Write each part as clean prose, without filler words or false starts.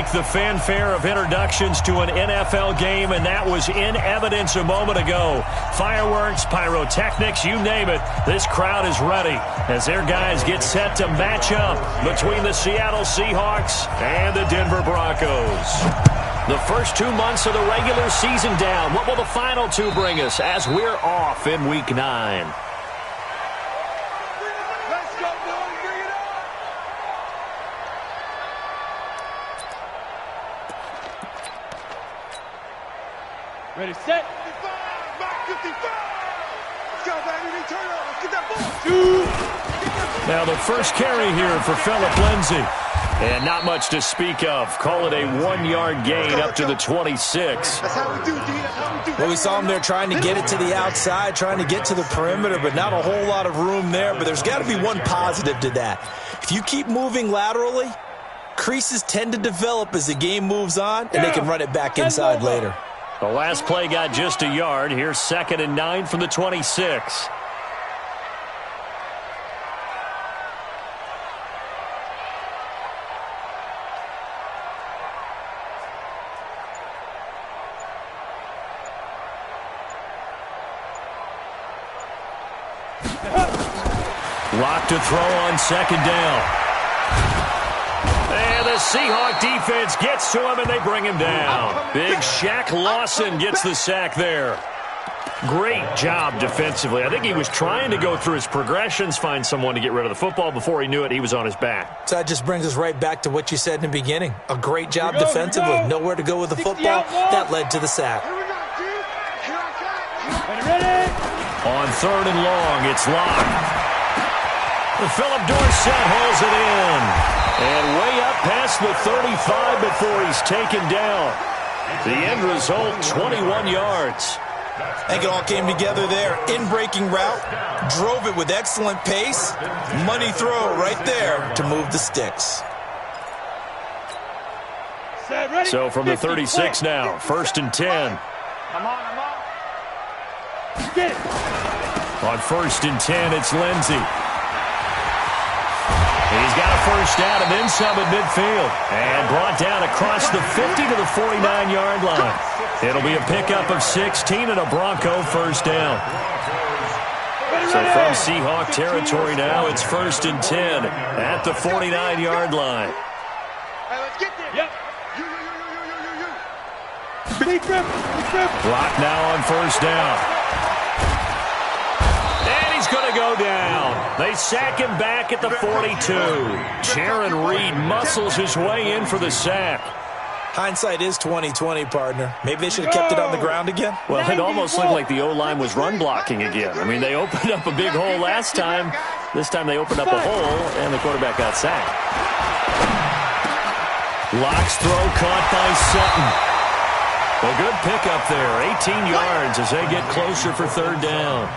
like the fanfare of introductions to an NFL game, and that was in evidence a moment ago. Fireworks, pyrotechnics, you name it. This crowd is ready as their guys get set to match up between the Seattle Seahawks and the Denver Broncos. The first 2 months of the regular season down. What will the final two bring us as we're off in Week 9? Ready, set. 55. Let's go, baby. Turn up. Let's get that ball. Now the first carry here for Phillip Lindsay. And not much to speak of. Call it a 1-yard gain up to the 26. That's how we do, D. That's how we do. Well, we saw him there trying to get it to the outside, trying to get to the perimeter, but not a whole lot of room there. But there's got to be one positive to that. If you keep moving laterally, creases tend to develop as the game moves on, and they can run it back inside later. The last play got just a yard. Here's 2nd and 9 from the 26. Lock to throw on 2nd down. And the Seahawk defense gets to him, and they bring him down. Big Shaq Lawson gets the sack there. Great job defensively. I think he was trying to go through his progressions, find someone to get rid of the football. Before he knew it, he was on his back. So that just brings us right back to what you said in the beginning. A great job defensively. Nowhere to go with the football. That led to the sack. On 3rd and long, it's locked. Philip Dorsett holds it in. And way up past the 35 before he's taken down. The end result, 21 yards. I think it all came together there. In-breaking route, drove it with excellent pace. Money throw right there to move the sticks. So from the 36 now, 1st and 10. I'm on. Get it. On 1st and 10, it's Lindsay. He's got a first down and then some at midfield. And brought down across the 50 to the 49-yard line. It'll be a pickup of 16 and a Bronco first down. So from Seahawk territory now, it's 1st and 10 at the 49-yard line. Hey, let's get there. Yep. Block now on 1st down. And he's going to go down. They sack him back at the 42. Jaron Reed muscles his way in for the sack. Hindsight is 20/20, partner. Maybe they should have kept it on the ground again. Well, it almost looked like the O-line was run blocking again. I mean, they opened up a big hole last time. This time they opened up a hole, and the quarterback got sacked. Locke's throw caught by Sutton. A good pickup there, 18 yards as they get closer for 3rd down.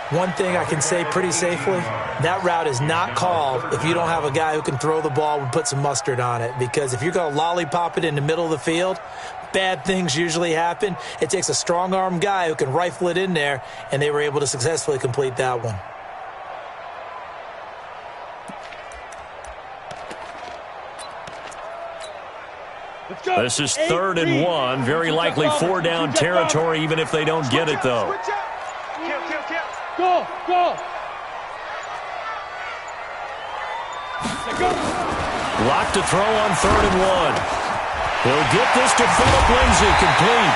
One thing I can say pretty safely, that route is not called if you don't have a guy who can throw the ball and put some mustard on it. Because if you're going to lollipop it in the middle of the field, bad things usually happen. It takes a strong-arm guy who can rifle it in there, and they were able to successfully complete that one. This is 3rd and 1. Very likely 4-down territory, even if they don't get it, though. Go. Lock to throw on 3rd and 1. He'll get this to Phillip Lindsay, complete.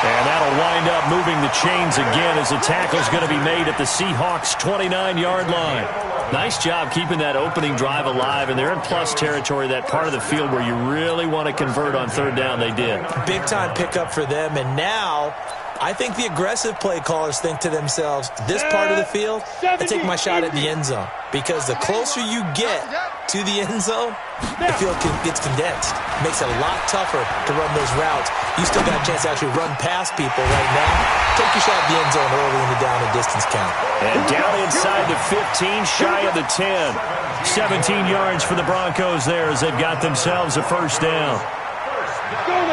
And that'll wind up moving the chains again as the tackle's going to be made at the Seahawks' 29-yard line. Nice job keeping that opening drive alive, and they're in plus territory, that part of the field where you really want to convert on 3rd down. They did. Big-time pickup for them, and now I think the aggressive play callers think to themselves, this part of the field, I take my shot at the end zone. Because the closer you get to the end zone, the field gets condensed. Makes it a lot tougher to run those routes. You still got a chance to actually run past people right now. Take your shot at the end zone early in the down and distance count. And down inside the 15, shy of the 10. 17 yards for the Broncos there as they've got themselves a first down.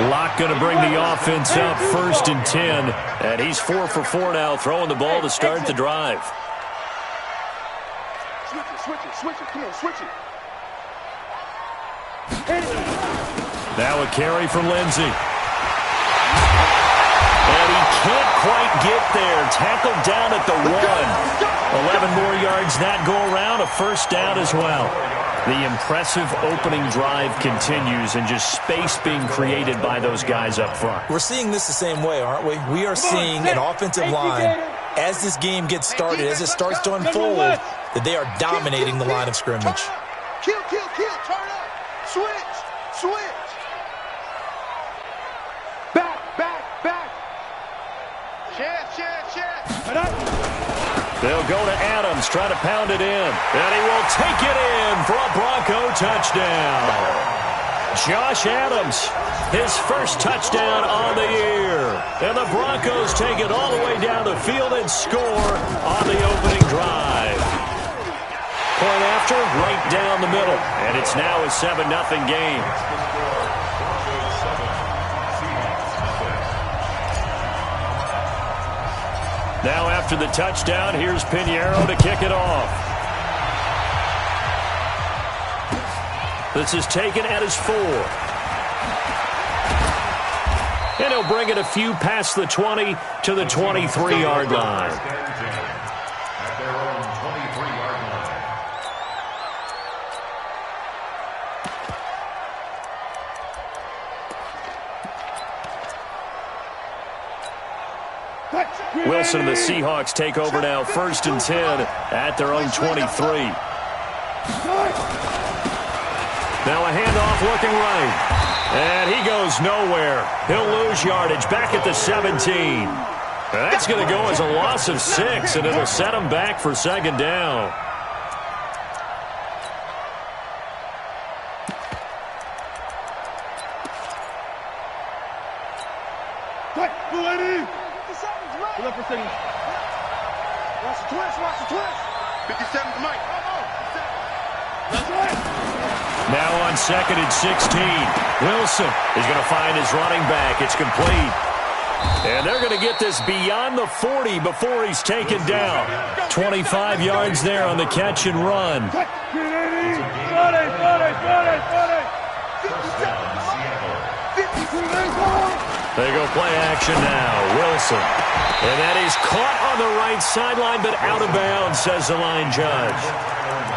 Locke going to bring the offense up 1st and 10. And he's 4 for 4 now, throwing the ball to start the drive. Switch it. Come on, switch it. Now a carry for Lindsey. And he can't quite get there. Tackled down at the 1. 11 more yards that go around. A first down as well. The impressive opening drive continues and just space being created by those guys up front. We're seeing this the same way, aren't we? We are seeing an offensive line, as this game gets started, as it starts to unfold, that they are dominating the line of scrimmage. Kill, kill, kill. Turn up. Switch, switch. Back, back, back. Share. They'll go to Adams, try to pound it in. And he will take it in for a Bronco touchdown. Josh Adams, his first touchdown on the year. And the Broncos take it all the way down the field and score on the opening drive. Point after, right down the middle. And it's now a 7-0 game. Now after the touchdown, here's Pinheiro to kick it off. This is taken at his 4. And he'll bring it a few past the 20 to the 23-yard line. Wilson and the Seahawks take over now, 1st and 10 at their own 23. Now a handoff looking right. And he goes nowhere. He'll lose yardage back at the 17. And that's going to go as a loss of 6, and it'll set him back for 2nd down. Watch the twist, watch the twist. 57's Mike. Now on 2nd and 16. Wilson is going to find his running back. It's complete. And they're going to get this beyond the 40 before he's taken down. 25 yards there on the catch and run. They go play action now. Wilson. And that is caught on the right sideline, but out of bounds, says the line judge.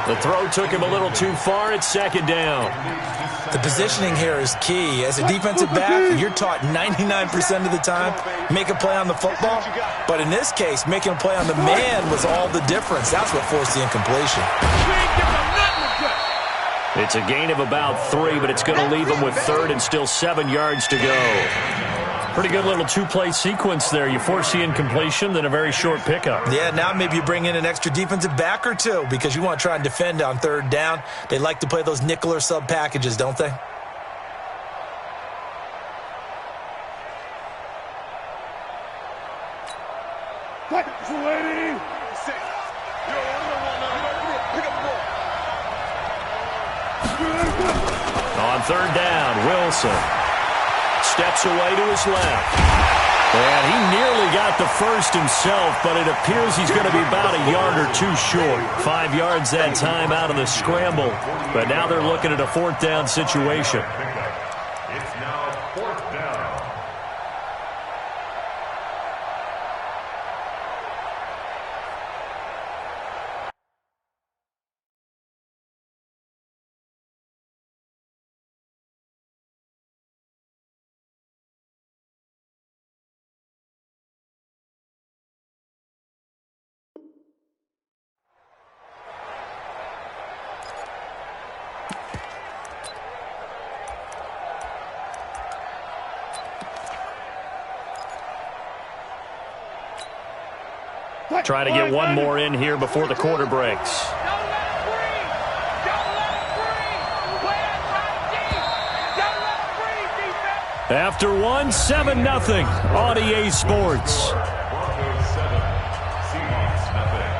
The throw took him a little too far. It's 2nd down. The positioning here is key. As a defensive back, you're taught 99% of the time, make a play on the football. But in this case, making a play on the man was all the difference. That's what forced the incompletion. It's a gain of about 3, but it's going to leave them with 3rd and still 7 yards to go. Pretty good little 2-play sequence there. You force the incompletion, then a very short pickup. Yeah, now maybe you bring in an extra defensive back or 2 because you want to try and defend on 3rd down. They like to play those nickel or sub packages, don't they? On 3rd down, Wilson steps away to his left. And he nearly got the first himself, but it appears he's going to be about a yard or 2 short. 5 yards that time out of the scramble. But now they're looking at a 4th down situation. It's now 4th down. Trying to get one more in here before the quarter breaks. After one, 7-0 on EA Sports. Broncos 7, Seahawks nothing.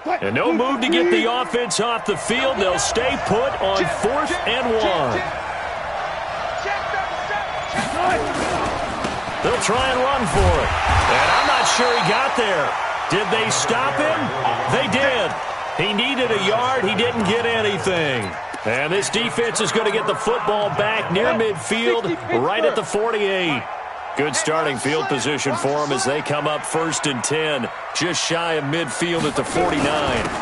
And no move to get the offense off the field. They'll stay put on 4th and 1. They'll try and run for it. And I'm not sure he got there. Did they stop him? They did. He needed a yard. He didn't get anything. And this defense is going to get the football back near midfield, right at the 48. Good starting field position for them as they come up 1st and 10, just shy of midfield at the 49.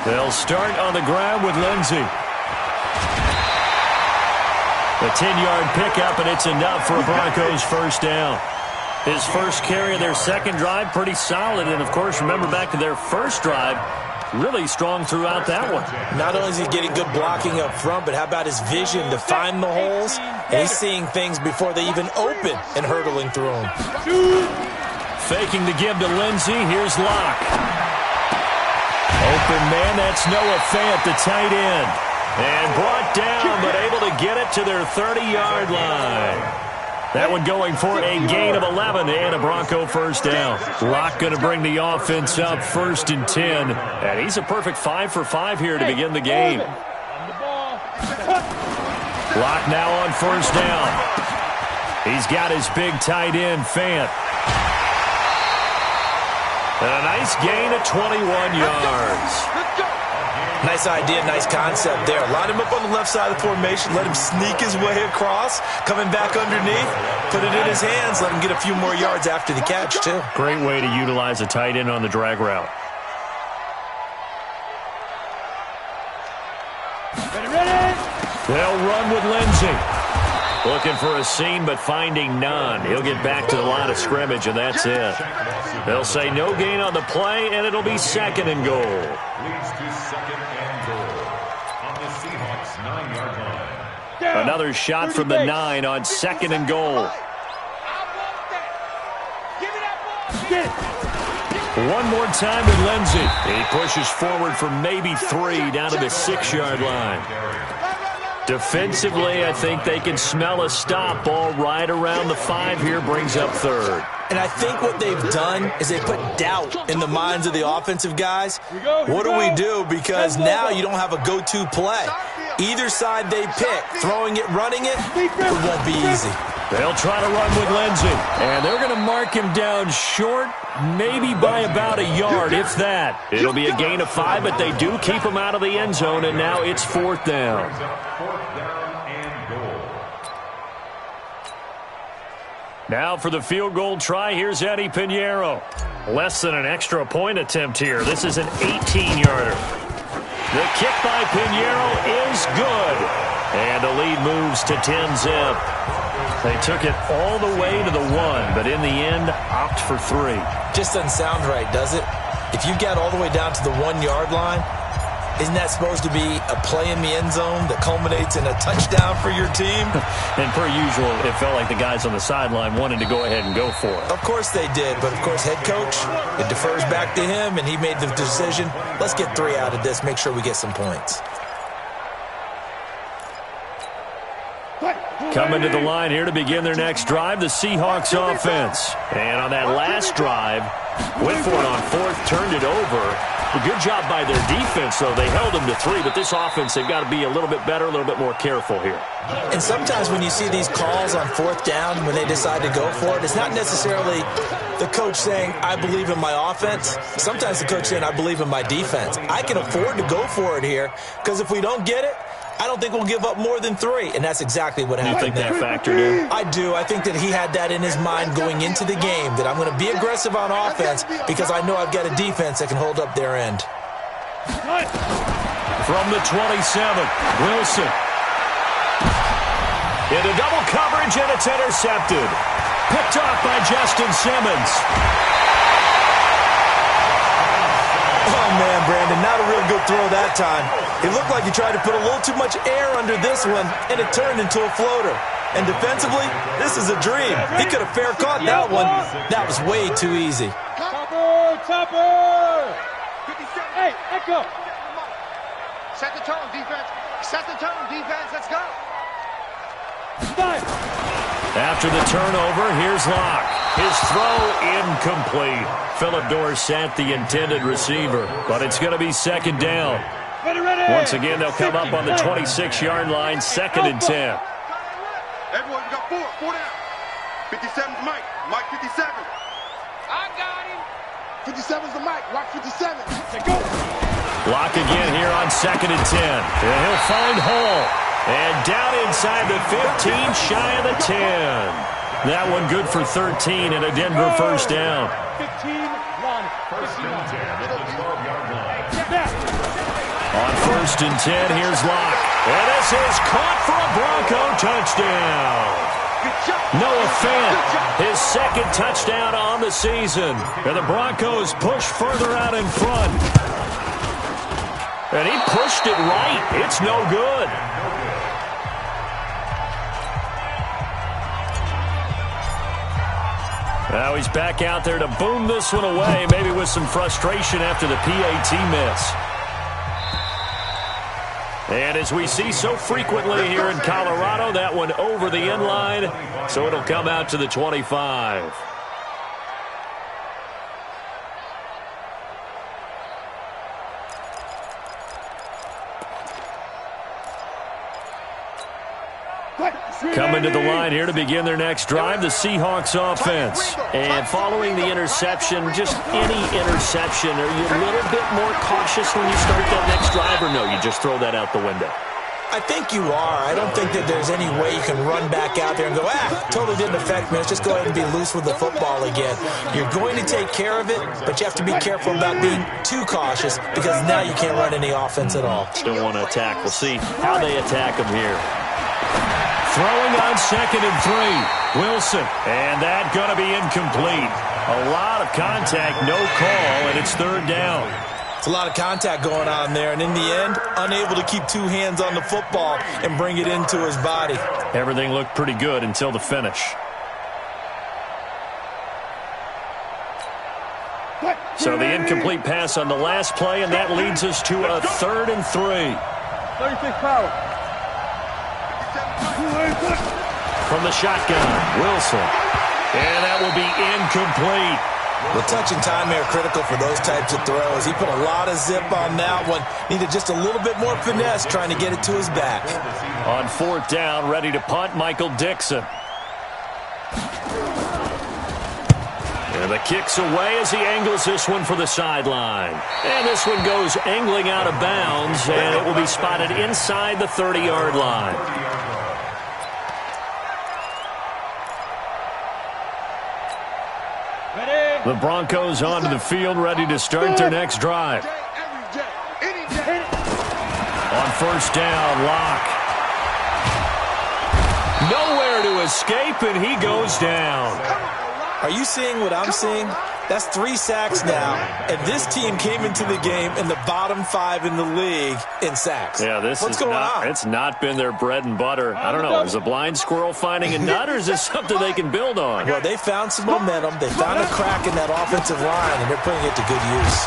They'll start on the ground with Lindsey. A 10-yard pickup, and it's enough for a Broncos first down. His first carry of their second drive, pretty solid. And, of course, remember back to their first drive, really strong throughout that one. Not only is he getting good blocking up front, but how about his vision to find the holes? And he's seeing things before they even open and hurdling through them. Faking the give to Lindsey. Here's Locke. Open man, that's Noah Fant, the tight end. And brought down, but able to get it to their 30-yard line. That one going for a gain of 11 and a Bronco first down. Locke going to bring the offense up 1st and 10. And he's a perfect 5 for 5 here to begin the game. Locke now on first down. He's got his big tight end, Fant. And a nice gain of 21 yards. Nice idea, nice concept there. Line him up on the left side of the formation. Let him sneak his way across. Coming back underneath. Put it in his hands. Let him get a few more yards after the catch, too. Great way to utilize a tight end on the drag route. They'll run with Lindsey. Looking for a seam, but finding none. He'll get back to the line of scrimmage, and that's it. They'll say no gain on the play, and it'll be 2nd and goal. Leads to 2nd and goal on the Seahawks 9-yard line. Another shot from the 9 on 2nd and goal. One more time with Lindsey. He pushes forward for maybe 3 down to the 6-yard line. Defensively, I think they can smell a stop. Ball right around the 5 here, brings up 3rd. And I think what they've done is they put doubt in the minds of the offensive guys. What do we do? Because now you don't have a go-to play. Either side they pick, throwing it, running it, it won't be easy. They'll try to run with Lindsey. And they're going to mark him down short, maybe by about a yard, if that. It'll be a gain of 5, but they do keep him out of the end zone, and now it's 4th down. 4th down and goal. Now for the field goal try, here's Eddie Pinheiro. Less than an extra point attempt here. This is an 18-yarder. The kick by Pinheiro is good. And the lead moves to 10-zip. They took it all the way to the 1, but in the end, opt for 3. Just doesn't sound right, does it? If you get all the way down to the 1-yard line, isn't that supposed to be a play in the end zone that culminates in a touchdown for your team? And per usual, it felt like the guys on the sideline wanted to go ahead and go for it. Of course they did, but of course head coach, it defers back to him, and he made the decision, let's get 3 out of this, make sure we get some points. Coming to the line here to begin their next drive, the Seahawks offense. And on that last drive, went for it on 4th, turned it over. A good job by their defense, though. They held them to 3, but this offense, they've got to be a little bit better, a little bit more careful here. And sometimes when you see these calls on 4th down, when they decide to go for it, it's not necessarily the coach saying, I believe in my offense. Sometimes the coach saying, I believe in my defense. I can afford to go for it here, because if we don't get it, I don't think we'll give up more than 3, and that's exactly what happened there. You think that factored in? I do. I think that he had that in his mind going into the game, that I'm going to be aggressive on offense because I know I've got a defense that can hold up their end. From the 27, Wilson. Into double coverage, and it's intercepted. Picked off by Justin Simmons. Oh, man, Brandon, not a real good throw that time. It looked like he tried to put a little too much air under this one, and it turned into a floater. And defensively, this is a dream. He could have fair caught that one. That was way too easy. Topper! Hey, echo! Set the tone, defense. Set the tone, defense. Let's go. Start. After the turnover, here's Locke. His throw incomplete. Philip Dorsett, the intended receiver, but it's going to be second down. Once again, they'll come up on the 26-yard line, 2nd and 10. Everyone, we got four down. 57's Mike. Mike 57. I got him. 57's the Mike. Watch 57. Go. Locke again here on 2nd and 10. And he'll find Hall. And down inside the 15, shy of the 10. That one good for 13 and a Denver first down. 15-1. First and 10 at the 12-yard line. On 1st and 10, here's Locke. And this is caught for a Bronco touchdown. Noah Fant, his 2nd touchdown on the season. And the Broncos push further out in front. And he pushed it right. It's no good. Now he's back out there to boom this one away, maybe with some frustration after the PAT miss. And as we see so frequently here in Colorado, that one over the end line, so it'll come out to the 25. Coming to the line here to begin their next drive, the Seahawks offense. And following the interception, just any interception, are you a little bit more cautious when you start that next drive, or no, you just throw that out the window? I think you are. I don't think that there's any way you can run back out there and go, totally didn't affect me. Let's just go ahead and be loose with the football again. You're going to take care of it, but you have to be careful about being too cautious because now you can't run any offense at all. Don't want to attack. We'll see how they attack them here. Throwing on 2nd and 3. Wilson. And that going to be incomplete. A lot of contact, no call, and it's 3rd down. It's a lot of contact going on there, and in the end, unable to keep 2 hands on the football and bring it into his body. Everything looked pretty good until the finish. So the incomplete pass on the last play, and that leads us to a 3rd and 3. 36 power. From the shotgun, Wilson. And that will be incomplete. The touch and time are critical for those types of throws. He put a lot of zip on that one. Needed just a little bit more finesse trying to get it to his back. On 4th down, ready to punt, Michael Dixon. And the kick's away as he angles this one for the sideline. And this one goes angling out of bounds, and it will be spotted inside the 30-yard line. The Broncos onto the field, ready to start their next drive. On 1st down, Locke. Nowhere to escape, and he goes down. Are you seeing what I'm seeing? That's 3 sacks now, and this team came into the game in the bottom 5 in the league in sacks. Yeah, What's going on? It's not been their bread and butter. I don't know. Is a blind squirrel finding a nut, or is this something they can build on? Well, they found some momentum. They found a crack in that offensive line, and they're putting it to good use.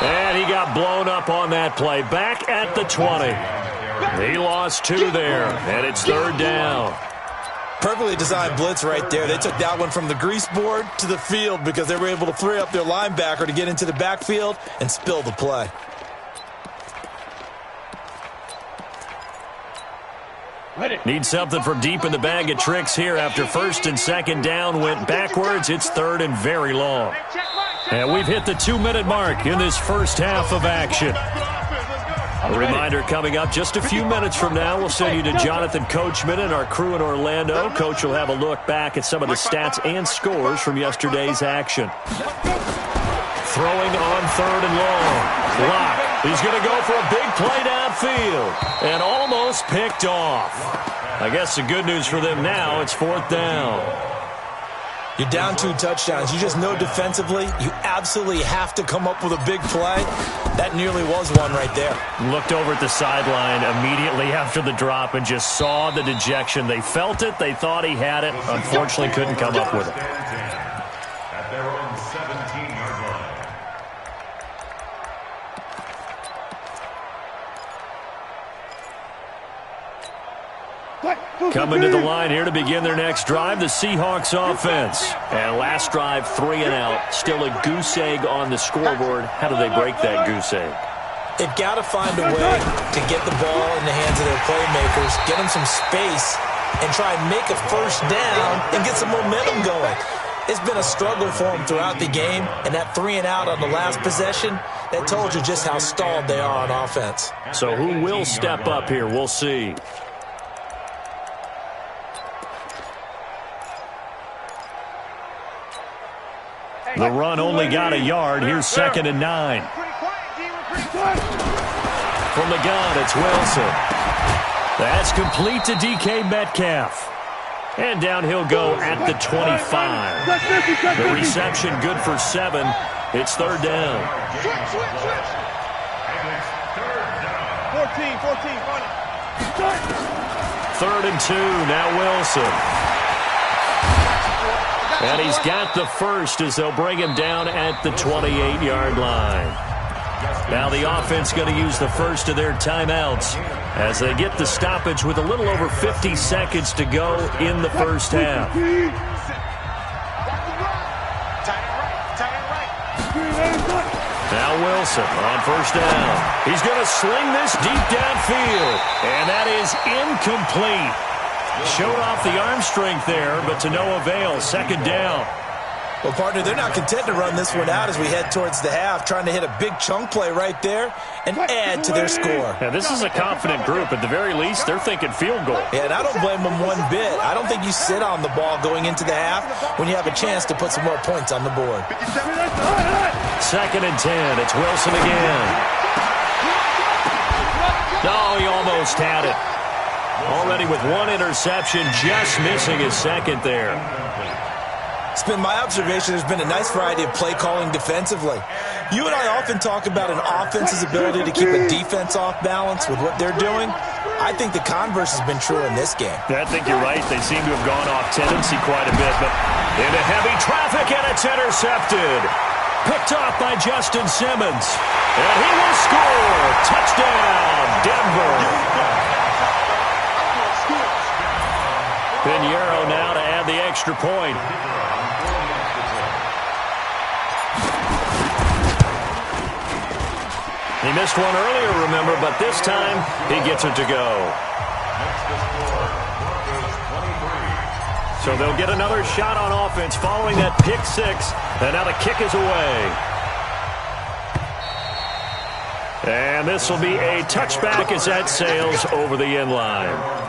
And he got blown up on that play. Back at the 20. He lost 2 there, and it's 3rd down. Perfectly designed blitz right there. They took that one from the grease board to the field because they were able to free up their linebacker to get into the backfield and spill the play. Need something from deep in the bag of tricks here after 1st and 2nd down went backwards. It's 3rd and very long. And we've hit the 2-minute mark in this first half of action. A reminder coming up just a few minutes from now. We'll send you to Jonathan Coachman and our crew in Orlando. Coach will have a look back at some of the stats and scores from yesterday's action. Throwing on 3rd and long. Locke. He's going to go for a big play downfield. And almost picked off. I guess the good news for them now, it's 4th down. You're down 2 touchdowns. You just know defensively you absolutely have to come up with a big play. That nearly was one right there. Looked over at the sideline immediately after the drop and just saw the dejection. They felt it. They thought he had it. Unfortunately, couldn't come up with it. At their own 17-yard line. Coming to the line here to begin their next drive, the Seahawks offense. And last drive, 3 and out. Still a goose egg on the scoreboard. How do they break that goose egg? They've got to find a way to get the ball in the hands of their playmakers, get them some space, and try and make a first down and get some momentum going. It's been a struggle for them throughout the game, and that 3 and out on the last possession, that told you just how stalled they are on offense. So who will step up here? We'll see. The run only got a yard. Here's 2nd and 9. From the gun, it's Wilson. That's complete to DK Metcalf. And down he'll go at the 25. The reception good for 7. It's 3rd down. 14. 3rd and 2. Now Wilson. And he's got the first as they'll bring him down at the 28-yard line. Now the offense going to use the first of their timeouts as they get the stoppage with a little over 50 seconds to go in the first half. Now Wilson on first down. He's going to sling this deep downfield. And that is incomplete. Showed off the arm strength there, but to no avail. 2nd down. Well, partner, they're not content to run this one out as we head towards the half, trying to hit a big chunk play right there and add to their score. Yeah, this is a confident group. At the very least, they're thinking field goal. Yeah, and I don't blame them one bit. I don't think you sit on the ball going into the half when you have a chance to put some more points on the board. 2nd and 10. It's Wilson again. Oh, he almost had it. Already with 1 interception, just missing his 2nd there. It's been my observation there's been a nice variety of play calling defensively. You and I often talk about an offense's ability to keep a defense off balance with what they're doing. I think the converse has been true in this game. I think you're right. They seem to have gone off tendency quite a bit, but into heavy traffic, and it's intercepted. Picked off by Justin Simmons. And he will score. Touchdown, Denver. Pinheiro now to add the extra point. He missed one earlier, remember, but this time he gets it to go. So they'll get another shot on offense following that pick 6, and now the kick is away. And this will be a touchback as that sails over the end line.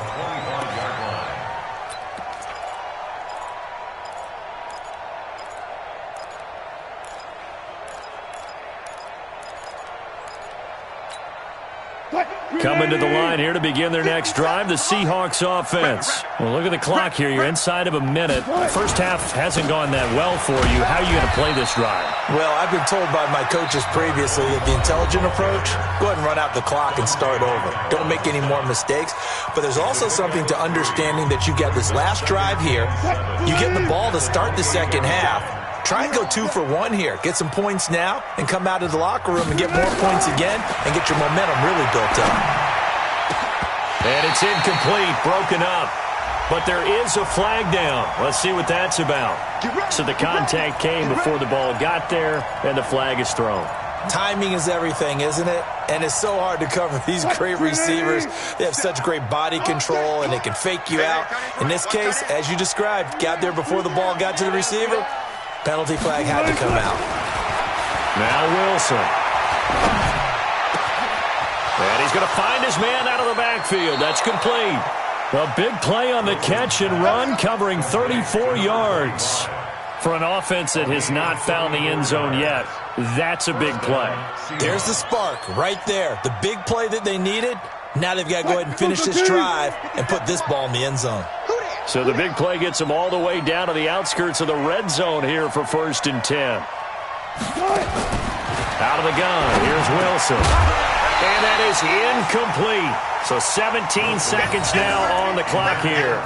Coming to the line here to begin their next drive, the Seahawks offense. Well, look at the clock here. You're inside of a minute. First half hasn't gone that well for you. How are you going to play this drive? Well, I've been told by my coaches previously that the intelligent approach, go ahead and run out the clock and start over. Don't make any more mistakes. But there's also something to understanding that you get this last drive here. You get the ball to start the second half. Try and go 2 for 1 here. Get some points now and come out of the locker room and get more points again and get your momentum really built up. And it's incomplete, broken up. But there is a flag down. Let's see what that's about. So the contact came before the ball got there, and the flag is thrown. Timing is everything, isn't it? And it's so hard to cover these great receivers. They have such great body control, and they can fake you out. In this case, as you described, got there before the ball got to the receiver. Penalty flag had to come out. Now Wilson. And he's going to find his man out of the backfield. That's complete. A big play on the catch and run, covering 34 yards. For an offense that has not found the end zone yet, that's a big play. There's the spark right there. The big play that they needed. Now they've got to go ahead and finish this drive and put this ball in the end zone. So the big play gets them all the way down to the outskirts of the red zone here for 1st and 10. Out of the gun, here's Wilson. And that is incomplete. So 17 seconds now on the clock here.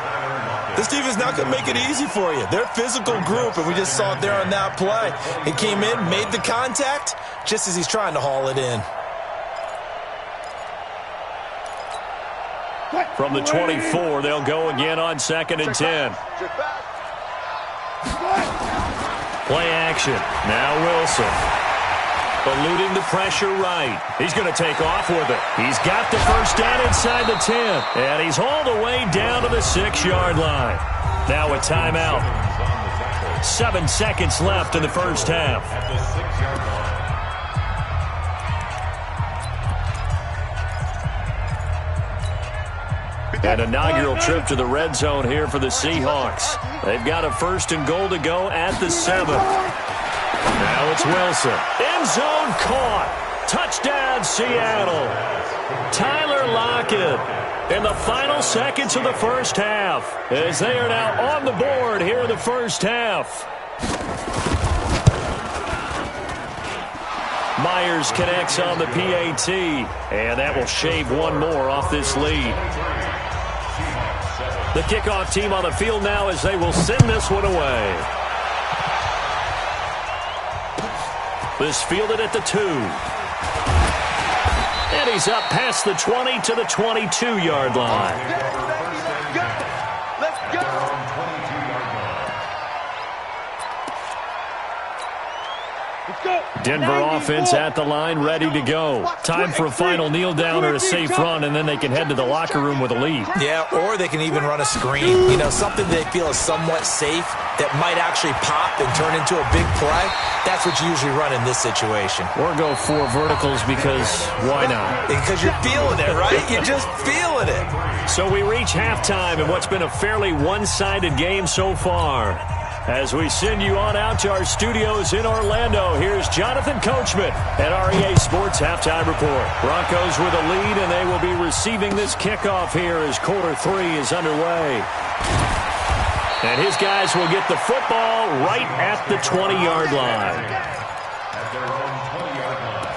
This team is not going to make it easy for you. They're a physical group, and we just saw it there on that play. He came in, made the contact, just as he's trying to haul it in. From the 24, they'll go again on 2nd and 10. Play action. Now Wilson. Eluding the pressure right. He's going to take off with it. He's got the first down inside the 10. And he's all the way down to the 6-yard line. Now a timeout. 7 seconds left in the first half. At the 6-yard line. An inaugural trip to the red zone here for the Seahawks. They've got a 1st and goal to go at the 7. Now it's Wilson. End zone caught. Touchdown, Seattle. Tyler Lockett in the final seconds of the first half as they are now on the board here in the first half. Myers connects on the PAT, and that will shave one more off this lead. The kickoff team on the field now as they will send this one away. This fielded at the 2. And he's up past the 20 to the 22-yard line. Let's go. Denver offense at the line, ready to go. Time for a final kneel down or a safe run, and then they can head to the locker room with a lead. Yeah, or they can even run a screen. You know, something they feel is somewhat safe that might actually pop and turn into a big play. That's what you usually run in this situation. Or go 4 verticals because why not? Because you're feeling it, right? You're just feeling it. So we reach halftime in what's been a fairly one-sided game so far. As we send you on out to our studios in Orlando, here's Jonathan Coachman at REA Sports Halftime Report. Broncos with a lead, and they will be receiving this kickoff here as quarter 3 is underway. And his guys will get the football right at the 20-yard line. At their own 20-yard line.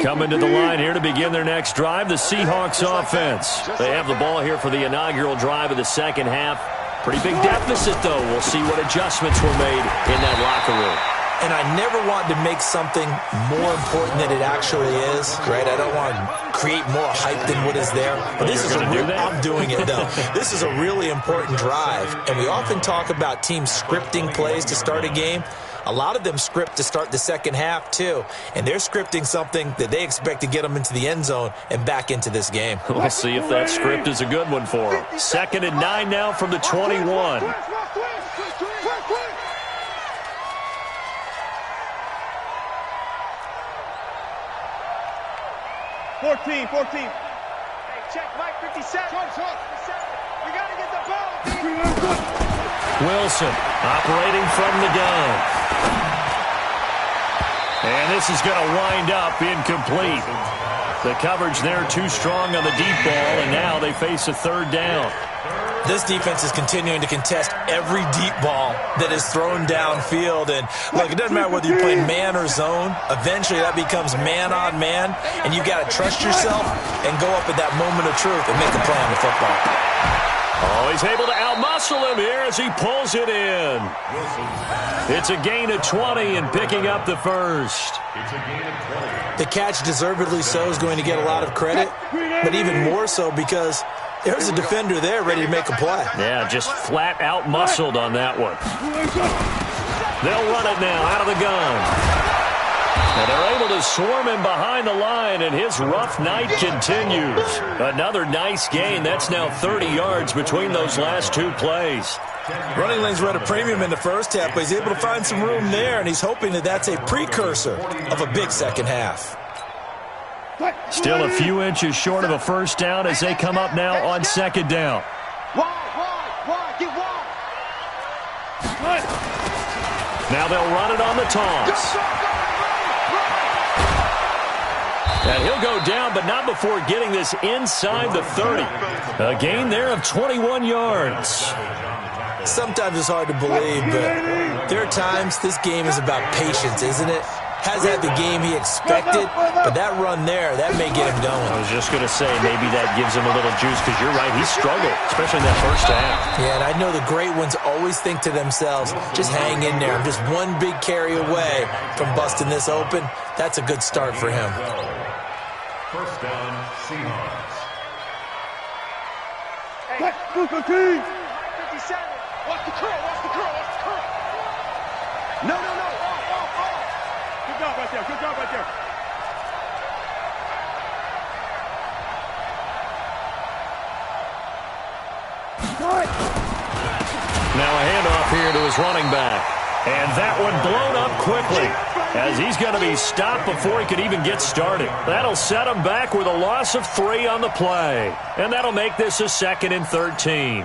Coming to the line here to begin their next drive, the Seahawks offense. They have the ball here for the inaugural drive of the second half. Pretty big deficit, though. We'll see what adjustments were made in that locker room. And I never want to make something more important than it actually is, right? I don't want to create more hype than what is there. But this is I'm doing it, though. This is a really important drive. And we often talk about teams scripting plays to start a game. A lot of them script to start the second half, too. And they're scripting something that they expect to get them into the end zone and back into this game. We'll see if that script is a good one for them. 2nd and 9 now from the 21. 14. Hey, check Mike 57. We got to get the ball. Wilson operating from the gun. And this is going to wind up incomplete. The coverage there too strong on the deep ball, and now they face a 3rd down. This defense is continuing to contest every deep ball that is thrown downfield. And, look, it doesn't matter whether you're playing man or zone. Eventually that becomes man on man, and you got to trust yourself and go up at that moment of truth and make a play on the football. Oh, he's able to outmuscle him here as he pulls it in. It's a gain of 20 and picking up the first. It's a gain of 20. The catch, deservedly so, is going to get a lot of credit, but even more so because there's a defender there ready to make a play. Yeah, just flat out muscled on that one. They'll run it now out of the gun. And they're able to swarm him behind the line, and his rough night continues. Another nice gain. That's now 30 yards between those last 2 plays. Running lanes were at a premium in the first half, but he's able to find some room there, and he's hoping that that's a precursor of a big second half. Still a few inches short of a first down as they come up now on 2nd down. Wide, get wide. Now they'll run it on the toss. And he'll go down, but not before getting this inside the 30. A gain there of 21 yards. Sometimes it's hard to believe, but there are times this game is about patience, isn't it? Hasn't had the game he expected, but that run there, that may get him going. I was just going to say, maybe that gives him a little juice, because you're right, he struggled, especially in that first half. Yeah, and I know the great ones always think to themselves, just hang in there. I'm just one big carry away from busting this open. That's a good start for him. First down, Seahawks. Hey, Buka King! 57. Watch the curl, watch the curl, watch the curl. No. Off. Good job right there, good job right there. Now a handoff here to his running back. And that one blown up quickly, as he's going to be stopped before he could even get started. That'll set him back with a loss of 3 on the play. And that'll make this a 2nd and 13.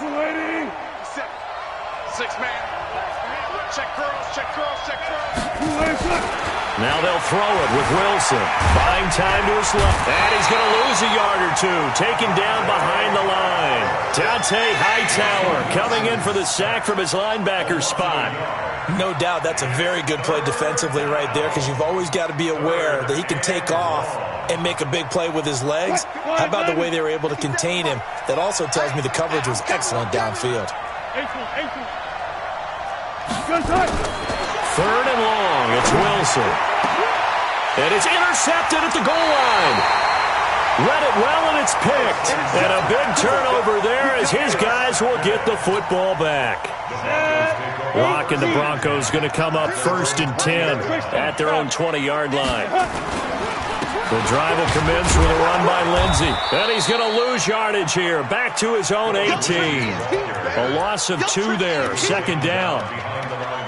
Lady. 6 man. Check curls. Now they'll throw it with Wilson. Buying time to his left. And he's going to lose a yard or two. Taken down behind the line. Dante Hightower coming in for the sack from his linebacker spot. No doubt that's a very good play defensively right there, because you've always got to be aware that he can take off and make a big play with his legs. How about the way they were able to contain him? That also tells me the coverage was excellent downfield. 3rd and long. It's Wilson. And it's intercepted at the goal line. Read it well, and it's picked. And a big turnover there, as his guys will get the football back. Locke and the Broncos going to come up 1st and 10 at their own 20-yard line. The drive will commence with a run by Lindsey. And he's going to lose yardage here. Back to his own 18. A loss of 2 there. 2nd down.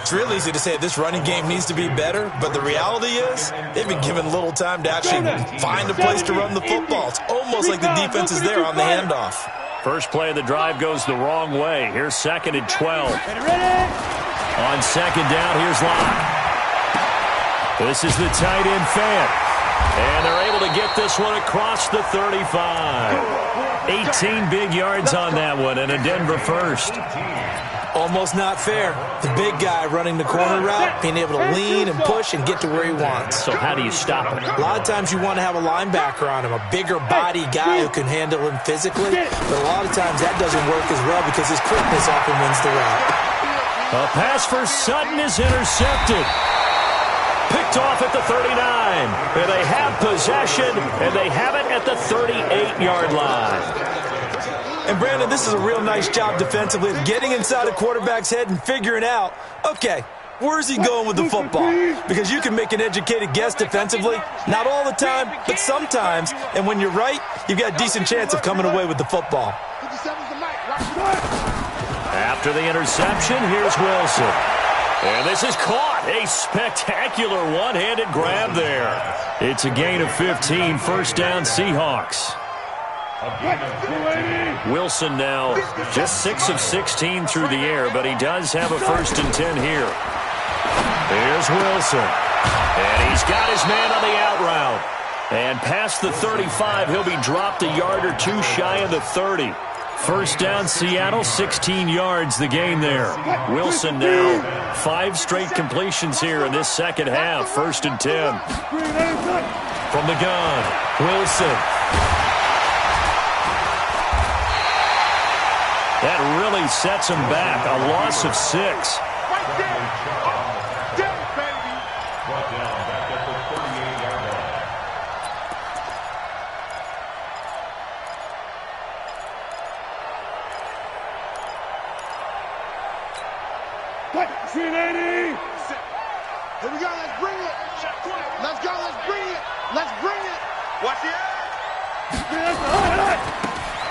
It's real easy to say this running game needs to be better, but the reality is they've been given little time to actually find a place to run the football. It's almost like the defense is there on the handoff. First play of the drive goes the wrong way. Here's 2nd and 12. On 2nd down, here's Locke. This is the tight end Fant. And they're able to get this one across the 35. 18 big yards on that one, and a Denver first. Almost not fair. The big guy running the corner route, being able to lean and push and get to where he wants. So how do you stop it? A lot of times you want to have a linebacker on him, a bigger body guy who can handle him physically. But a lot of times that doesn't work as well because his quickness often wins the route. A pass for Sutton is intercepted. Picked off at the 39. And they have possession, and they have it at the 38-yard line. And, Brandon, this is a real nice job defensively of getting inside a quarterback's head and figuring out, okay, where's he going with the football? Because you can make an educated guess defensively. Not all the time, but sometimes. And when you're right, you've got a decent chance of coming away with the football. After the interception, here's Wilson. And this is caught. A spectacular one-handed grab there. It's a gain of 15, 1st down Seahawks. Wilson now just 6 of 16 through the air, but he does have a 1st and 10 here. Here's Wilson. And he's got his man on the out route. And past the 35, he'll be dropped a yard or 2 shy of the 30. 1st down Seattle, 16 yards the gain there. Wilson now 5 straight completions here in this 2nd half. 1st and 10. From the gun, Wilson. That really sets him back. A loss of 6. Right there. Down, baby. Brought down back at the 38-yard line. Here we go. Let's bring it. Let's go. Let's bring it. Let's bring it. Watch the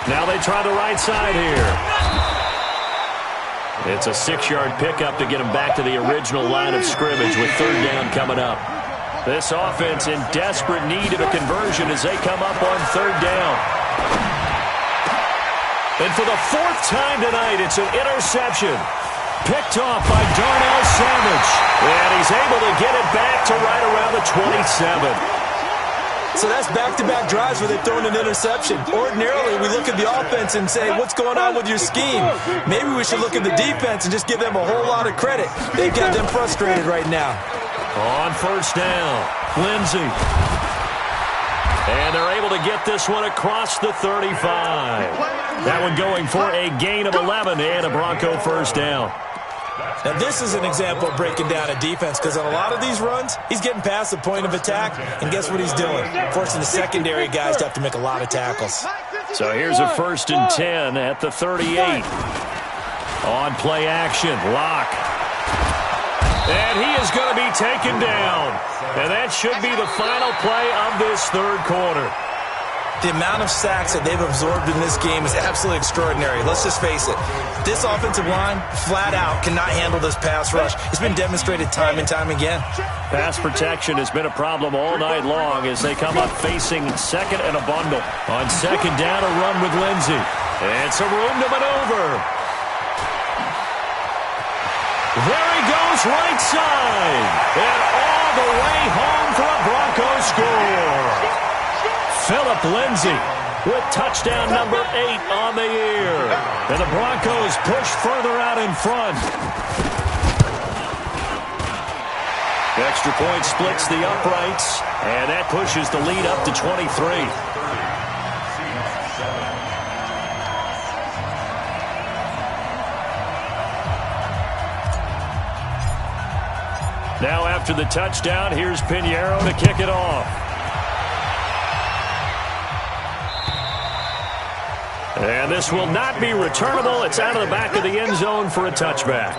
Now they try the right side here. It's a 6-yard pickup to get him back to the original line of scrimmage with 3rd down coming up. This offense in desperate need of a conversion as they come up on 3rd down. And for the 4th time tonight, it's an interception. Picked off by Darnell Savage. And he's able to get it back to right around the 27. So that's back-to-back drives where they've thrown an interception. Ordinarily, we look at the offense and say, what's going on with your scheme? Maybe we should look at the defense and just give them a whole lot of credit. They've got them frustrated right now. On first down, Lindsey. And they're able to get this one across the 35. That one going for a gain of 11 and a Bronco first down. Now, this is an example of breaking down a defense because on a lot of these runs, he's getting past the point of attack, and guess what he's doing? Forcing the secondary guys to have to make a lot of tackles. So here's a 1st and 10 at the 38. On play action, Locke. And he is going to be taken down. And that should be the final play of this third quarter. The amount of sacks that they've absorbed in this game is absolutely extraordinary. Let's just face it. This offensive line, flat out, cannot handle this pass rush. It's been demonstrated time and time again. Pass protection has been a problem all night long as they come up facing second and a bundle. On second down, a run with Lindsey. It's a room to maneuver. There he goes, right side. And all the way home for a Broncos score. Phillip Lindsey with touchdown number 8 on the year. And the Broncos push further out in front. The extra point splits the uprights, and that pushes the lead up to 23. Now after the touchdown, here's Pinheiro to kick it off. And this will not be returnable. It's out of the back of the end zone for a touchback.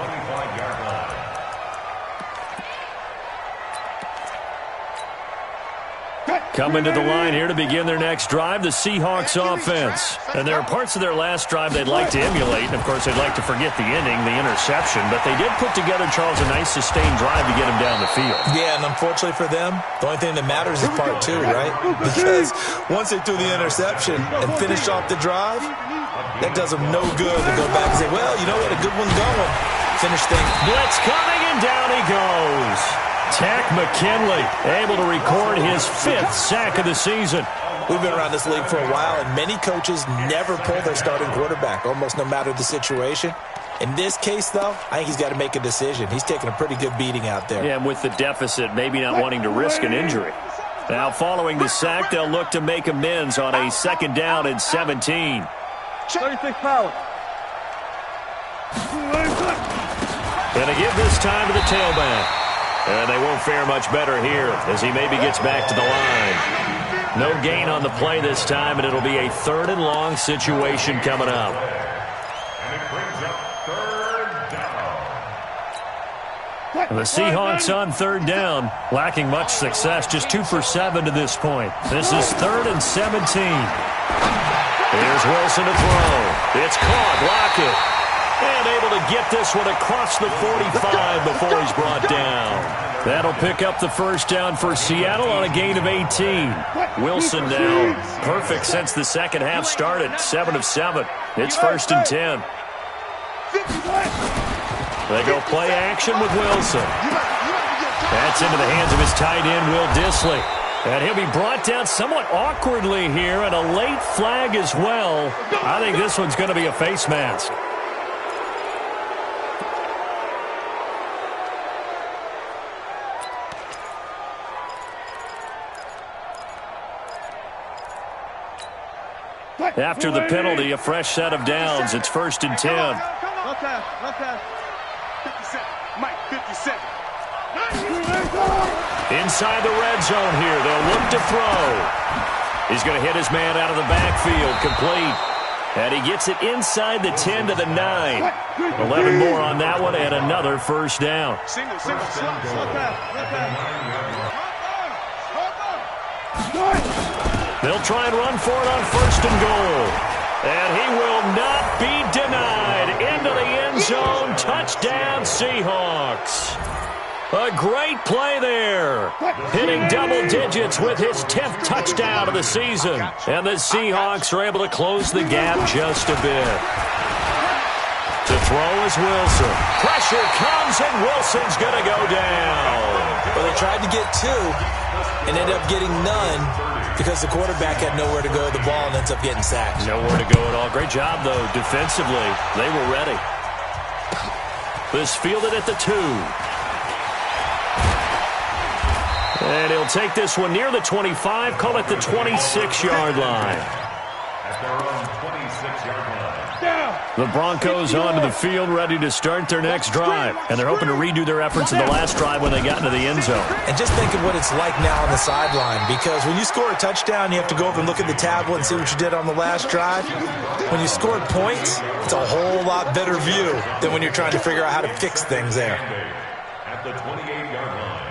Coming to the line here to begin their next drive, the Seahawks offense. And there are parts of their last drive they'd like to emulate. And, of course, they'd like to forget the ending, the interception. But they did put together, Charles, a nice sustained drive to get him down the field. Yeah, and unfortunately for them, the only thing that matters is part 2, right? Because once they threw the interception and finished off the drive, that does them no good to go back and say, well, you know, we had a good one going. Finish things. Blitz coming, and down he goes. Tack McKinley able to record his 5th sack of the season. We've been around this league for a while, and many coaches never pull their starting quarterback, almost no matter the situation. In this case, though, I think he's got to make a decision. He's taking a pretty good beating out there. Yeah, and with the deficit, maybe not wanting to risk an injury. Now, following the sack, they'll look to make amends on a 2nd down and 17. 36 power. And they give this time to the tailback. And they won't fare much better here as he maybe gets back to the line. No gain on the play this time, and it'll be a 3rd and long situation coming up. And it brings up 3rd down. And the Seahawks on 3rd down, lacking much success, just 2 for 7 to this point. This is 3rd and 17. Here's Wilson to throw. It's caught, Lockett. And able to get this one across the 45 before he's brought down. That'll pick up the 1st down for Seattle on a gain of 18. Wilson now perfect since the second half started, 7 of 7. It's 1st and 10. They go play action with Wilson. That's into the hands of his tight end, Will Dissly. And he'll be brought down somewhat awkwardly here, and a late flag as well. I think this one's going to be a face mask. After the penalty, a fresh set of downs. It's 1st and 10. Okay. 57. Mike, 57. Inside the red zone here. They'll look to throw. He's going to hit his man out of the backfield. Complete. And he gets it inside the 10 to the 9. 11 more on that one and another 1st down. Single. They'll try and run for it on 1st and goal. And he will not be denied. Into the end zone. Touchdown, Seahawks. A great play there. Hitting double digits with his 10th touchdown of the season. And the Seahawks are able to close the gap just a bit. To throw is Wilson. Pressure comes, and Wilson's going to go down. Well, they tried to get 2 and ended up getting none. because the quarterback had nowhere to go with the ball and ends up getting sacked. Nowhere to go at all. Great job, though, defensively. They were ready. This fielded at the 2. And he'll take this one near the 25, call it the 26-yard line. At their own 26-yard line. The Broncos onto the field, ready to start their next drive. And they're hoping to redo their efforts in the last drive when they got into the end zone. And just think of what it's like now on the sideline, because when you score a touchdown, you have to go over and look at the tablet and see what you did on the last drive. When you scored points, it's a whole lot better view than when you're trying to figure out how to fix things there. At the 28-yard line.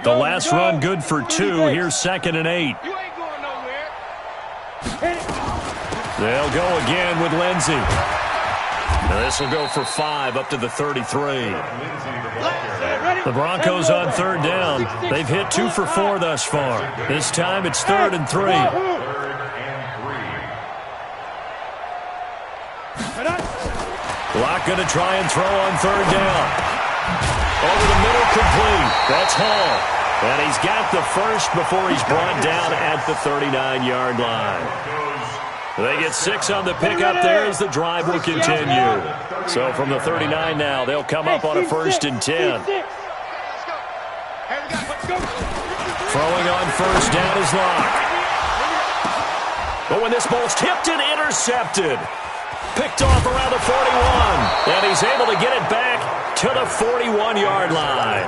The last run good for 2. Here's 2nd and 8. You ain't going nowhere. They'll go again with Lindsey. Now this will go for 5 up to the 33. The Broncos on 3rd down. They've hit 2 for 4 thus far. This time it's 3rd and 3. Locke going to try and throw on 3rd down. Over the middle, complete. That's Hall. And he's got the first before he's brought down at the 39-yard line. They get 6 on the pickup there as the drive will continue. So from the 39 now, they'll come up on a 1st and 10. Throwing on 1st down is Locke. But when this ball's tipped and intercepted, picked off around the 41, and he's able to get it back to the 41-yard line.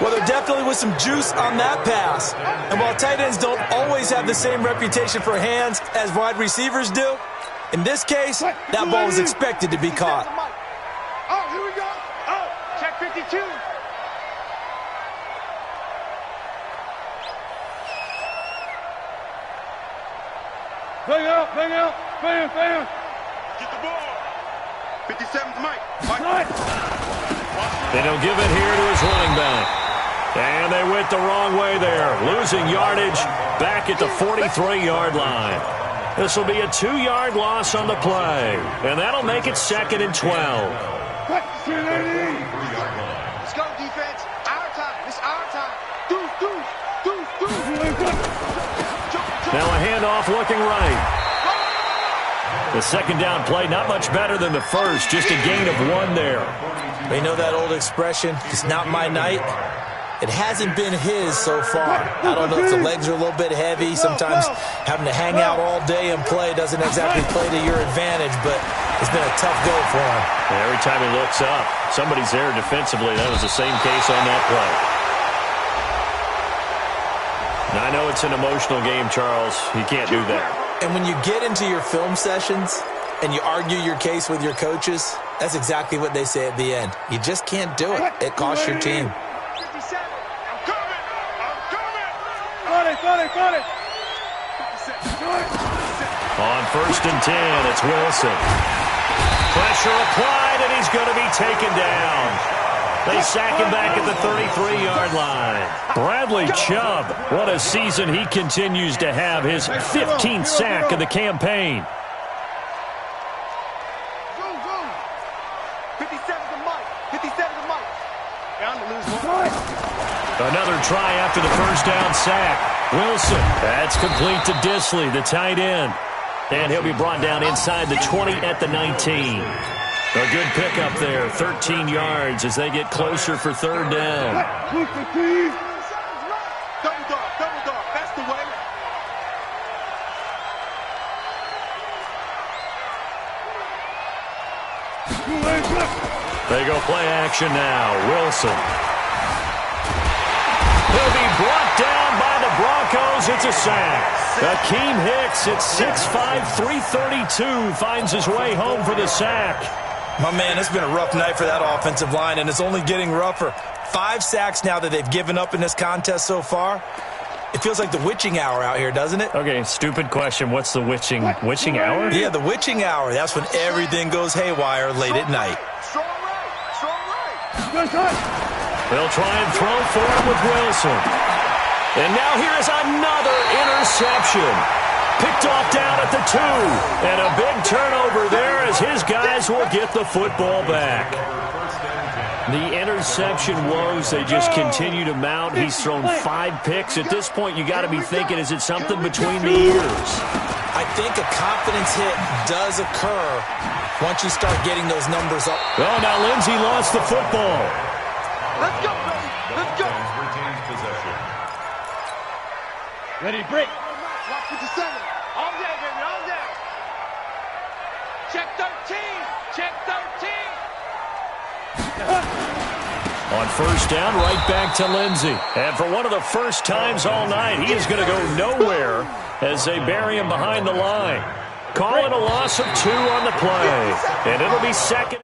Well, there definitely was some juice on that pass. And while tight ends don't always have the same reputation for hands as wide receivers do, in this case, that ball was expected to be caught. Oh, here we go. Oh, check 52. Bang out, bang out, bang, bang. Get the ball. 57's Mike. Mike. And he'll give it here to his running back. And they went the wrong way there, losing yardage back at the 43-yard line. This will be a 2-yard loss on the play, and that'll make it 2nd and 12. Let's go, defense. Our time. It's our time. Deuce. Now a handoff looking right. The 2nd down play, not much better than the first, just a gain of 1 there. You know that old expression, it's not my night? It hasn't been his so far. I don't know if the legs are a little bit heavy. Sometimes having to hang out all day and play doesn't exactly play to your advantage, but it's been a tough go for him. And every time he looks up, somebody's there defensively. That was the same case on that play. Now, I know it's an emotional game, Charles. You can't do that. And when you get into your film sessions and you argue your case with your coaches, that's exactly what they say at the end. You just can't do it. It costs your team. 57. I'm coming. Got it. On 1st and 10, it's Wilson. Pressure applied, and he's going to be taken down. They sack him back at the 33-yard line. Bradley Chubb, what a season he continues to have. His 15th sack of the campaign. 57's the Mike. 57's the Mike. Down to lose 1. Another try after the 1st down sack. Wilson, that's complete to Disley, the tight end. And he'll be brought down inside the 20 at the 19. A good pickup there, 13 yards as they get closer for 3rd down. Double dog. That's the way. They go play action now. Wilson. He'll be brought down by the Broncos. It's a sack. Akeem Hicks at 6'5", 332 finds his way home for the sack. My man, it's been a rough night for that offensive line, and it's only getting rougher. 5 sacks now that they've given up in this contest so far. It feels like the witching hour out here, doesn't it? Okay, stupid question. What's the witching hour? Yeah, the witching hour. That's when everything goes haywire late at night. Strong right. They'll try and throw for him with Wilson. And now here is another interception. Picked off down at the 2. And a big turnover there as his guys will get the football back. The interception woes, they just continue to mount. He's thrown 5 picks. At this point, you got to be thinking, is it something between the ears? I think a confidence hit does occur once you start getting those numbers up. Oh, now Lindsey lost the football. Let's go, baby. Let's go. Retains possession. Ready, break. Watch 57. All day, baby, all day. Check 13. Check 13. On first down, right back to Lindsey. And for one of the first times all night, he is going to go nowhere as they bury him behind the line. Call it a loss of 2 on the play. And it'll be second.